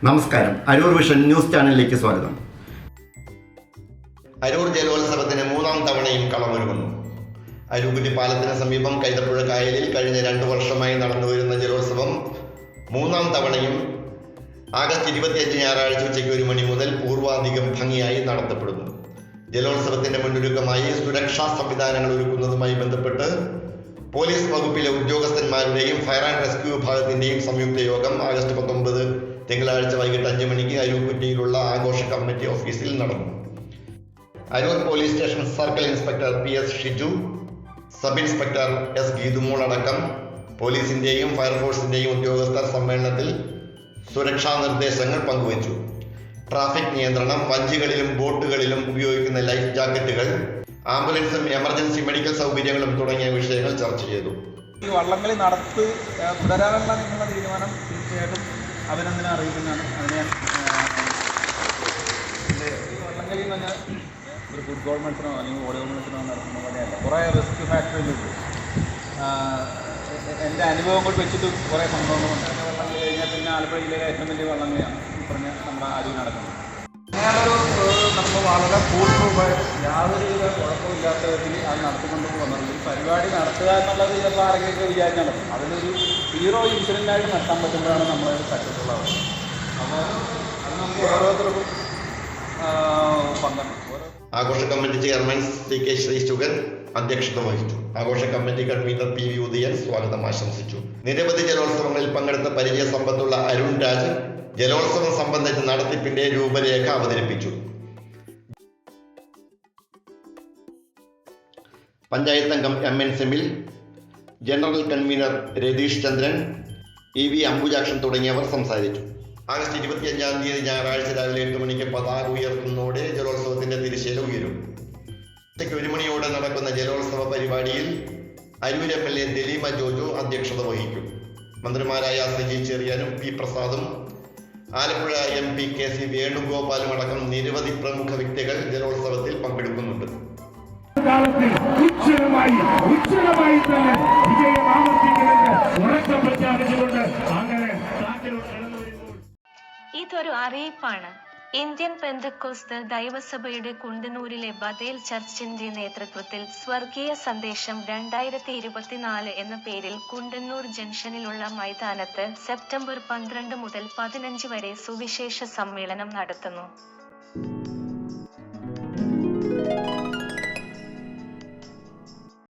നമസ്കാരം. Aroor vision news ചാനലിലേക്ക് സ്വാഗതം. അരൂർ ജലോത്സവത്തിന് മൂന്നാം തവണയും കളമൊരുങ്ങുന്നു. അരൂക്കുറ്റി പാലത്തിന് സമീപം കൈതപ്പുഴ കായലിൽ കഴിഞ്ഞ 2 വർഷമായി നടന്നുവരുന്ന ജലോത്സവം മൂന്നാം തവണയും ആഗസ്റ്റ് 25 ഞായറാഴ്ച ഉച്ചയ്ക്ക് 1 മണി മുതൽ പൂർവാധികം ഭംഗിയായി നടത്തപ്പെടുന്നു. ജലോത്സവത്തിന്റെ മുന്നൊരുക്കമായി സുരക്ഷാ സംവിധാനങ്ങൾ ഒരുക്കുന്നതുമായി ബന്ധപ്പെട്ട് പോലീസ് വകുപ്പിലെ ഉദ്യോഗസ്ഥന്മാരുടെയും ഫയർ ആൻഡ് റെസ്ക്യൂ വിഭാഗത്തിന്റെയും സംയുക്ത യോഗം ആഗസ്റ്റ് 19 തിങ്കളാഴ്ച വൈകിട്ട് 5 മണിക്ക് അരൂക്കുറ്റിയിലുള്ള ആഘോഷ കമ്മിറ്റി ഓഫീസിൽ നടന്നു. Aroor police station circle inspector PS Shiju, sub inspector S Geethumol അടക്കം പോലീസിന്റെയും ഫയർഫോഴ്സിന്റെയും ഉദ്യോഗസ്ഥർ സമ്മേളനത്തിൽ സുരക്ഷാ നിർദ്ദേശങ്ങൾ പങ്കുവച്ചു. ട്രാഫിക് നിയന്ത്രണം, വഞ്ചികളിലും ബോട്ടുകളിലും ഉപയോഗിക്കുന്ന ലൈഫ് ജാക്കറ്റുകൾ, ആംബുലൻസും എമർജൻസി മെഡിക്കൽ സൗകര്യങ്ങളും തുടങ്ങിയ വിഷയങ്ങൾ ചർച്ച ചെയ്തു. ഈ വള്ളംകളി തുടരാനുള്ള നിങ്ങളുടെ തീരുമാനം തീർച്ചയായിട്ടും അഭിനന്ദനം അറിയിക്കുന്നതാണ്. അതിന് ഞാൻ ഈ വള്ളംകളി എന്ന് പറഞ്ഞാൽ ഒരു ഫുട്ബോൾ മത്സരമോ അല്ലെങ്കിൽ വോളിബോൾ മത്സരമോ നടത്തുന്ന പോലെയല്ല. കുറേ റിസ്ക് ഫാക്ടറികളുണ്ട്. എൻ്റെ അനുഭവം കൊണ്ട് വെച്ചിട്ട് കുറേ സംഭവങ്ങളുണ്ട്. അതിൻ്റെ വള്ളംകളി കഴിഞ്ഞാൽ പിന്നെ ആലപ്പുഴ ജില്ലയിലെ ഏറ്റവും വലിയ വള്ളംകളിയാണ് ഈ പറഞ്ഞ നമ്മുടെ അരൂർ നടക്കുന്നത്. നമ്മൾ വളരെ പൂർണ്ണമായിട്ട് യാതൊരുവിധ കുഴപ്പമില്ലാത്ത വിധത്തിൽ അത് നടത്തിക്കൊണ്ട് വന്നത്. ഈ പരിപാടി നടത്തുക എന്നുള്ളത് ചിലപ്പോൾ ആരെങ്കിലൊക്കെ വിചാരിക്കാൻ പറ്റും. അതിനൊരു 0 ഇൻസിഡൻ്റായിട്ട് നടത്താൻ പറ്റുമ്പോഴാണ് നമ്മൾ സക്സസ്ഫുൾ ആവുന്നത്. അപ്പോൾ അത് നമുക്ക് ഓരോരുത്തർക്കും പങ്കാണ്. ആഘോഷ കമ്മിറ്റി ചെയർമാൻ CK ശ്രീശുഗൻ അധ്യക്ഷത വഹിച്ചു. ആഘോഷ കമ്മിറ്റി കൺവീനർ PV ഉദയൻ സ്വാഗതം ആശംസിച്ചു. നിരവധി ജലോത്സവങ്ങളിൽ പങ്കെടുത്ത പരിചയ സമ്പത്തുള്ള അരുൺ രാജ് ജലോത്സവം സംബന്ധിച്ച നടത്തിപ്പിന്റെ രൂപരേഖ അവതരിപ്പിച്ചു. പഞ്ചായത്ത് അംഗം MN സെമിൽ, ജനറൽ കൺവീനർ രതീഷ് ചന്ദ്രൻ, EV അംബുജാക്ഷൻ തുടങ്ങിയവർ സംസാരിച്ചു. ആഗസ്റ്റ് 25 ഞായറാഴ്ച രാവിലെ 8 മണിക്ക് പതാക ഉയർത്തുന്നതോടെ ജലോത്സവത്തിന്റെ തിരശ്ശീല ഉയരും. ഉച്ചയ്ക്ക് 1 മണിയോടെ നടക്കുന്ന ജലോത്സവ പരിപാടിയിൽ അരൂർ MLA ദലീമ ജോജു അധ്യക്ഷത വഹിക്കും. മന്ത്രിമാരായ Saji ചെറിയാനും P പ്രസാദും Alappuzha MP KC വേണുഗോപാലും അടക്കം നിരവധി പ്രമുഖ വ്യക്തികൾ ജലോത്സവത്തിൽ പങ്കെടുക്കുന്നുണ്ട്. ഇതൊരു അറിയിപ്പാണ്. ഇന്ത്യൻ പെന്തക്കോസ്ത് ദൈവസഭയുടെ കുണ്ടന്നൂരിലെ ബഥേൽ ചർച്ചിന്റെ നേതൃത്വത്തിൽ സ്വർഗീയ സന്ദേശം 2024 എന്ന പേരിൽ കുണ്ടന്നൂർ ജംഗ്ഷനിലുള്ള മൈതാനത്ത് സെപ്റ്റംബർ 12 മുതൽ 15 വരെ സുവിശേഷ സമ്മേളനം നടത്തുന്നു.